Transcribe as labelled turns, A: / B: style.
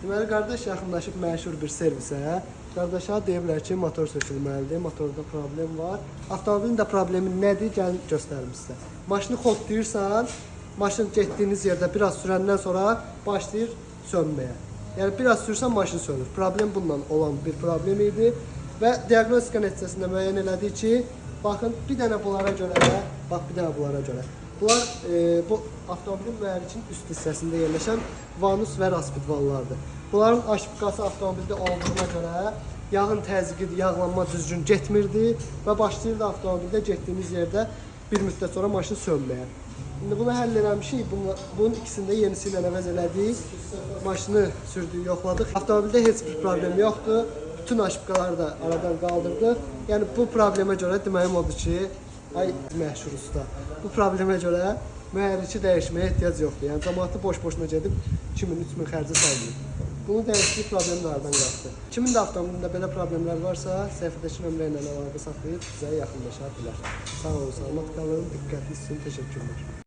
A: Deməli, qardaş yaxınlaşıb məşhur bir servisə. Qardaşa deyiblər ki, motor sökülməlidir, motorda problem var. Avtomobilin də problemi nədir? Gəlin göstərim sizə. Maşını xodlayırsan, maşın getdiyiniz yerdə biraz sürəndən sonra başlayır sönməyə. Yəni, biraz sürsən maşın sönür. Problem bununla olan bir problem idi. Və diaqnostika nəticəsində müəyyən elədik ki, baxın, bir dənə bunlara görə, bax, bir dənə bunlara görə. Bunlar bu avtomobilin mühərrikinin üst hissəsində yerləşən vanus və raspid vallardır. Bunların aşıbqası avtomobildə olduğuna görə yağın təzyiqi, yağlanma düzgün getmirdi və başlayırdı avtomobildə getdiyimiz yerdə bir müddət sonra maşın sönməyə. İndi bunu həll eləmişik, bunun ikisini də yenisi ilə əvəz elədik, maşını sürdük, yoxladıq. Avtomobildə heç bir problem yoxdur, bütün aşıbqaları da aradan qaldırdıq. Yəni bu problemə görə deməyim odur ki, ay məşhur usta, bu problemə görə mühərriki dəyişməyə ehtiyac yoxdur. Yəni cəmaatı boş-boşuna gedib 2000-3000 xərci salmayıb. Bunu dəyişdiyi problem də aradan qalxdı. Kimin də avtomobilində belə problemlər varsa, səhifədəki nömrə ilə əlaqə saxlayıb bizə yaxınlaşa bilər. Sağ olun, salamat qalın, diqqətiniz üçün təşəkkürlər.